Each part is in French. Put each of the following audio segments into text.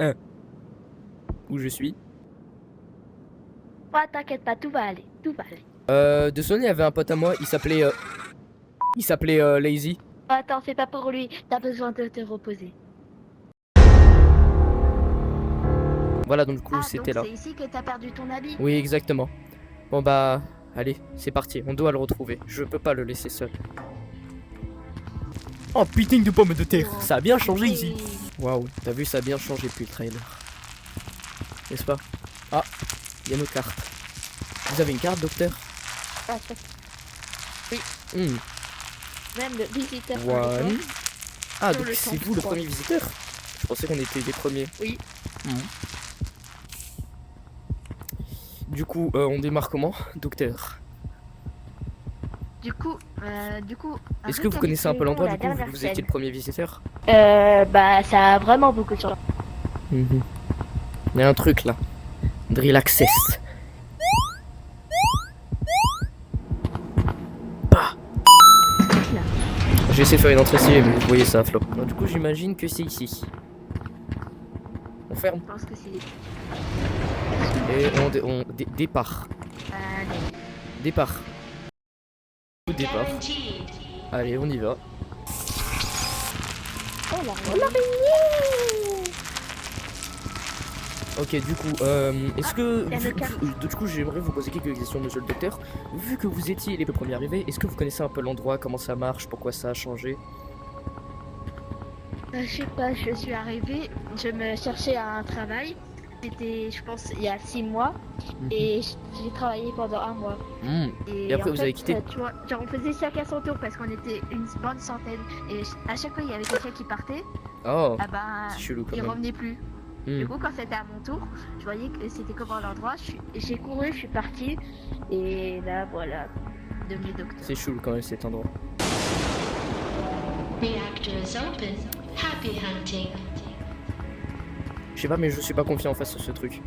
1. Où je suis. Ouais, t'inquiète pas, tout va aller, tout va aller. De Sony, il y avait un pote à moi, il s'appelait Lazy. Attends, fais pas pour lui, t'as besoin de te reposer. Voilà, donc du coup, Ah, c'était donc là. c'est ici que t'as perdu ton habit? Oui, exactement. Bon bah, allez, c'est parti, on doit le retrouver. Je peux pas le laisser seul. Oh putain de pommes de terre, ça a bien changé ici. Waouh, t'as vu, ça a bien changé depuis le trailer. N'est-ce pas? Ah, il y a nos cartes. Vous avez une carte, docteur? Ah, Hmm. même le visiteur. One. Ah, Sur donc le c'est camp vous le 3. premier visiteur? Je pensais qu'on était les premiers. Oui. Du coup, on démarre comment, docteur? Du coup, Est-ce que vous connaissez un peu l'endroit, du coup, vu que vous étiez scène. le premier visiteur? Bah, ça a vraiment beaucoup de chance. Il y a un truc là. Drill access. Bah. J'ai essayé de faire une entrée stylée, mais vous voyez ça flop. Donc, du coup, j'imagine que c'est ici. On ferme. Je pense que c'est... Et départ. Allez. Départ. Au départ. Allez, on y va. Oh là, l'araignée! Ok, du coup, est-ce que... Du coup, j'aimerais vous poser quelques questions, monsieur le docteur. Vu que vous étiez les premiers arrivés, est-ce que vous connaissez un peu l'endroit, comment ça marche, pourquoi ça a changé? Je sais pas, je suis arrivée, je me cherchais un travail. C'était, je pense, il y a 6 mois. Et j'ai travaillé pendant 1 mois. Et après, en vous fait, avez quitté? Tu vois, genre on faisait chacun son tour parce qu'on était une bonne centaine. Et à chaque fois, il y avait quelqu'un qui partait. Oh, Ah ben, c'est chelou quand il même. revenait plus. Du coup, quand c'était à mon tour, je voyais que c'était comment l'endroit. J'ai couru, je suis partie. Et là, voilà, devenu docteur. C'est chelou quand même cet endroit. Reactors open. Happy hunting. Je sais pas, mais je suis pas confiant face à ce truc.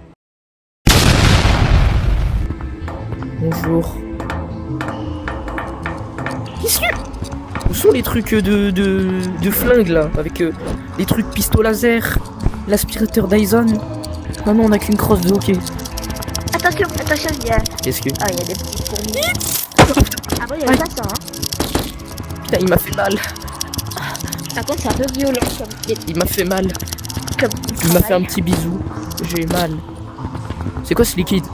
Bonjour. Qu'est-ce que... Où sont les trucs de flingue là? Avec les trucs pistolet laser, l'aspirateur Dyson. Non, non, on a qu'une crosse de hockey. Attention, attention, il y a... Qu'est-ce que... Ah, il y a des petites fourmis. Ah bon, il y a Aïe. pas ça, hein. Putain, il m'a fait mal. Par contre, c'est un peu violent comme... Il m'a fait mal. comme Il m'a fait un petit bisou. J'ai mal. C'est quoi ce liquide?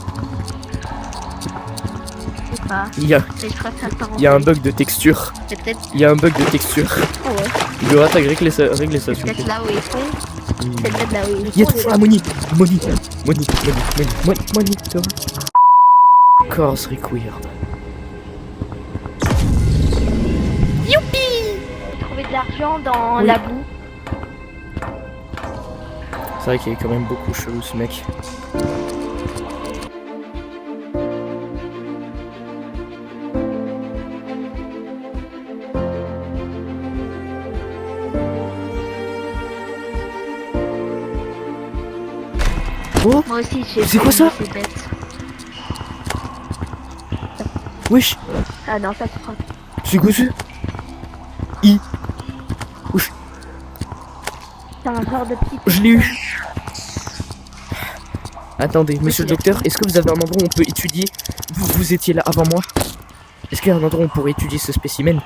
Il y a un bug de texture. C'est peut-être... Il y a un bug de texture. Ah ouais. Il devra régler ça, s'il vous C'est plaît. peut-être là où ils font. C'est peut-être là où ils font. Il y a toujours la money. Money. Course required. Trouver de l'argent dans Oui. la boue. C'est vrai qu'il est quand même beaucoup chelou ce mec. Oh, Moi aussi, j'ai... C'est quoi ça? C'est bête. wesh, Ah non, ça se prend. c'est quoi ça? Wesh, C'est un genre de petit... je l'ai eu. Attendez, monsieur le docteur, est-ce que vous avez un endroit où on peut étudier? Vous étiez là avant moi. Est-ce qu'il y a un endroit où on pourrait étudier ce spécimen?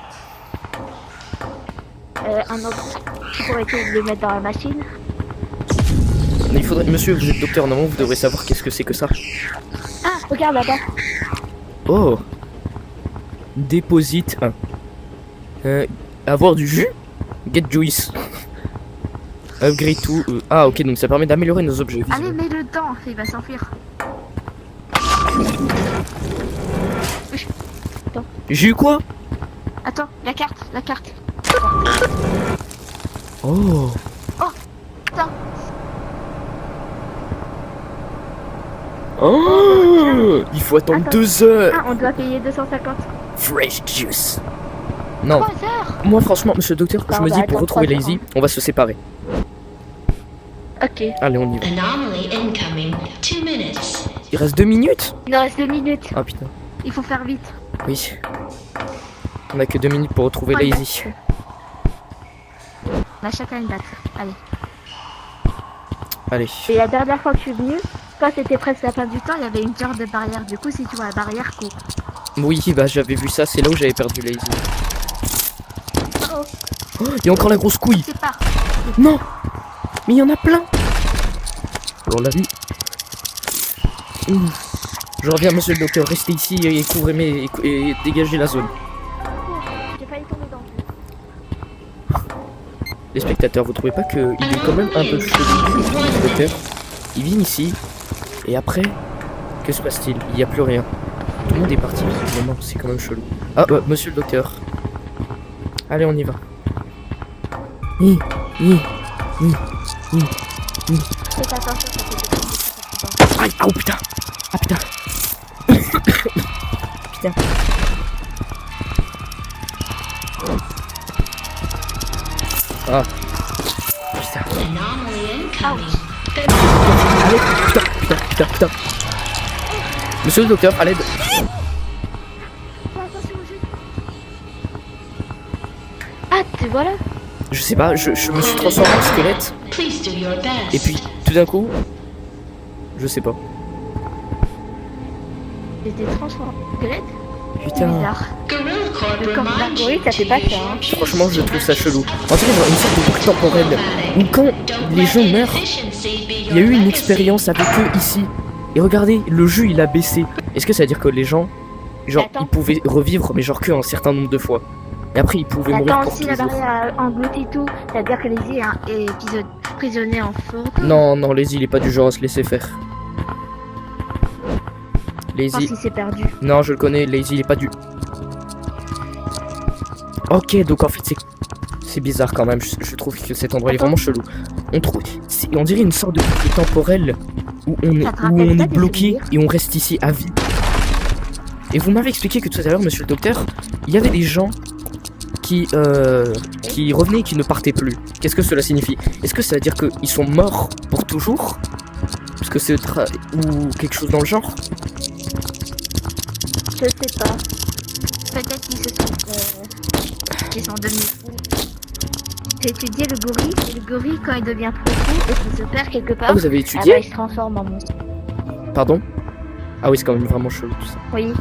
Un autre... Pour essayer de le mettre dans la machine. Mais il faudrait... Monsieur, vous êtes docteur, normalement vous devrez savoir qu'est-ce que c'est que ça. Ah, regarde là-bas. Oh. Déposite 1. Avoir du jus? Get juice. Upgrade to... Ah ok, donc ça permet d'améliorer nos objets. Allez, mets-le dedans, il va s'enfuir. J'ai eu quoi? Attends, la carte. Oh. Putain. Oh. Il faut attendre Attends. 2 heures. Ah, on doit payer 250. Fresh juice. Non. 3 heures. Moi franchement, monsieur le docteur, je me dis pour retrouver Lazy, on va se séparer. Ok. Allez, on y va. Anomaly incoming. 2 minutes. Il reste 2 minutes? Il nous reste 2 minutes. Ah putain. Il faut faire vite. Oui. On a que 2 minutes pour retrouver Ouais, Lazy. On a chacun une date. Allez. Allez. Et la dernière fois que je suis venue, quand c'était presque la fin du temps, il y avait une sorte de barrière. Du coup, si tu vois la barrière, cours. Oui, bah j'avais vu ça, c'est là où j'avais perdu Lazy. Oh, Oh, il y a encore la grosse couille. c'est pas. Non. Mais il y en a plein. On l'a vu. Je reviens, monsieur le docteur, restez ici et couvrez et dégagez la zone. J'ai failli tomber dans le. Les spectateurs, vous trouvez pas qu'il est quand même un peu chelou, le docteur? Il vient ici, et après, que se passe-t-il? Il n'y a plus rien. Tout le monde est parti, visiblement, c'est quand même chelou. Ah, monsieur le docteur. Allez, on y va. Faites attention, ça fait des Aïe, oh putain. Ah putain. Putain. Ah. Putain. Anomaly incoming. Allez, putain. Monsieur le docteur, à l'aide. Attention au jus. Ah, tu vois là? Je sais pas, je me suis transformé en squelette. Please do your best. Et puis, tout d'un coup, je sais pas. J'étais transformé en squelette. C'est Putain. bizarre. Gorilla Corp Le corps d'un reminds gorille, you ça fait pas to ça, hein. use your Franchement, je juice trouve ça chelou. practice. En tout cas, il y a une sorte de boucle temporelle où quand les gens meurent, il y a eu une expérience avec eux ici. Et regardez, le jeu il a baissé. Est-ce que ça veut dire que les gens, genre, Attends. ils pouvaient revivre, mais genre qu'un certain nombre de fois. Et après, ils pouvaient mourir Attends, pour si la toujours. barrière a englouti tout, c'est-à-dire que les îles est prisonnier en fantôme. Non, les il est pas du genre à se laisser faire. Je pense Lazy, qu'il s'est perdu. non, je le connais, Lazy il est pas du. Ok, donc en fait, c'est bizarre quand même. Je trouve que cet endroit est vraiment chelou. On dirait une sorte de boucle temporelle où on Ça te rappelle est pas des bloqué souvenirs? et on reste ici à vie. Et vous m'avez expliqué que tout à l'heure, monsieur le docteur, il y avait des gens qui revenaient et qui ne partaient plus. Qu'est-ce que cela signifie? Est-ce que ça veut dire qu'ils sont morts pour toujours? Parce que c'est ou quelque chose dans le genre? Je sais pas. Peut-être qu'ils sont devenus fous. J'ai étudié le gorille, et le gorille, quand il devient trop fou et qu'il se perd quelque part, Ah, vous avez ah étudié? bah, il se transforme en monstre. Pardon? Ah oui, c'est quand même vraiment chelou tout ça. Oui.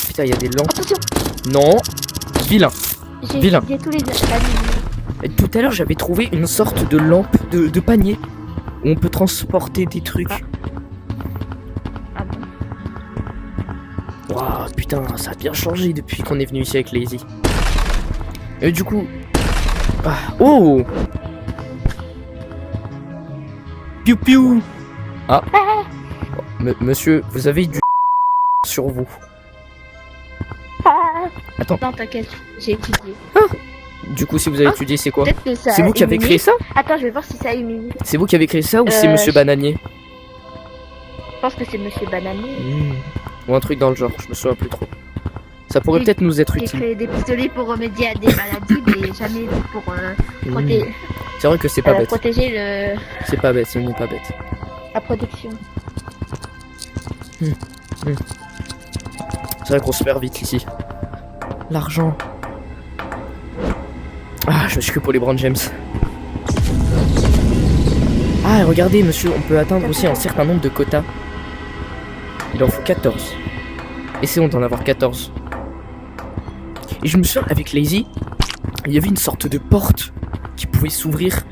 Putain, il y a des lampes. Attention, Non! Vilain! j'ai Vilain. étudié tous les animaux. Et tout à l'heure, j'avais trouvé une sorte de lampe de panier où on peut transporter des trucs. Ah bon? Waouh, putain, ça a bien changé depuis qu'on est venu ici avec Lazy. Et du coup... Ah, oh! Piou piou! Ah! Monsieur, vous avez du sur vous. Ah Attends. non, t'inquiète, j'ai étudié. Du coup, si vous avez étudié, c'est quoi? Peut-être que ça C'est a vous qui avez éliminé. créé ça? Attends, je vais voir si ça a éliminé. C'est vous qui avez créé ça ou c'est Monsieur je- Bananier? Je pense que c'est Monsieur Bananier. Ou un truc dans le genre, je me souviens plus trop. Ça pourrait Oui, peut-être nous être J'ai utile. créé des pistolets pour remédier à des maladies, mais jamais pour C'est vrai que c'est pas bête. protéger le... C'est pas bête, ce n'est pas bête. la protection. C'est vrai qu'on se perd vite ici. L'argent. Ah, je me suis que pour les Brown James. Ah, regardez, monsieur, on peut atteindre aussi un certain nombre de quotas. Il en faut 14. Essayons d'en avoir 14. Et je me souviens, avec Lazy, il y avait une sorte de porte qui pouvait s'ouvrir.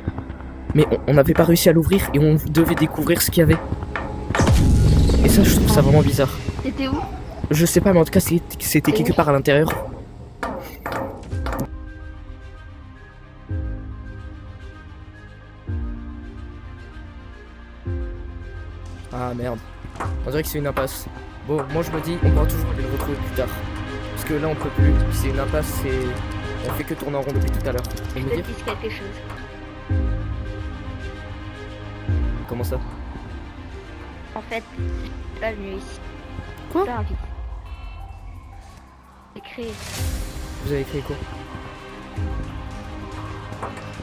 Mais on n'avait pas réussi à l'ouvrir et on devait découvrir ce qu'il y avait. Et ça, je trouve ça vraiment bizarre. C'était où? Je sais pas, mais en tout cas, c'était quelque part à l'intérieur. Ah merde. On dirait que c'est une impasse. Bon, moi je me dis, on pourra toujours aller le retrouver plus tard. Parce que là, on peut plus. C'est une impasse, on fait que tourner en rond depuis tout à l'heure. Et Je me te dire, dis quelque chose. comment ça? En fait, je suis pas venu ici. Quoi? Pas envie. J'ai créé. Vous avez écrit quoi?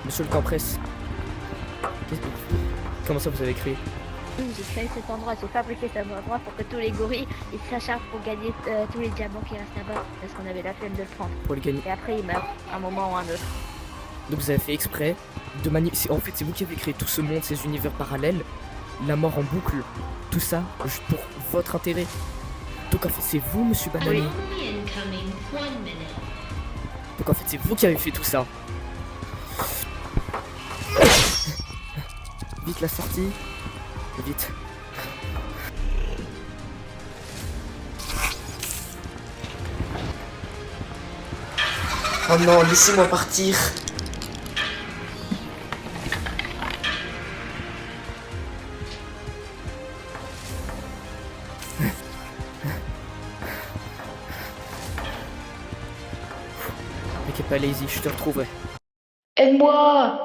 Monsieur le temps presse. Comment ça vous avez écrit? J'ai créé cet endroit, j'ai fabriqué cet endroit pour que tous les gorilles ils s'acharnent pour gagner tous les diamants qui restent là-bas parce qu'on avait la flemme de le prendre. Pour le gagner? Et après ils meurent, à un moment ou un autre. Donc vous avez fait exprès de en fait, c'est vous qui avez créé tout ce monde, ces univers parallèles, la mort en boucle, tout ça juste pour votre intérêt. Donc en fait, c'est vous, monsieur Banani. Only incoming 1 minute. Donc en fait, c'est vous qui avez fait tout ça. Vite la sortie. Vite. Oh non, laissez-moi partir. T'inquiète pas, Lazy, je te retrouverai. Aide-moi!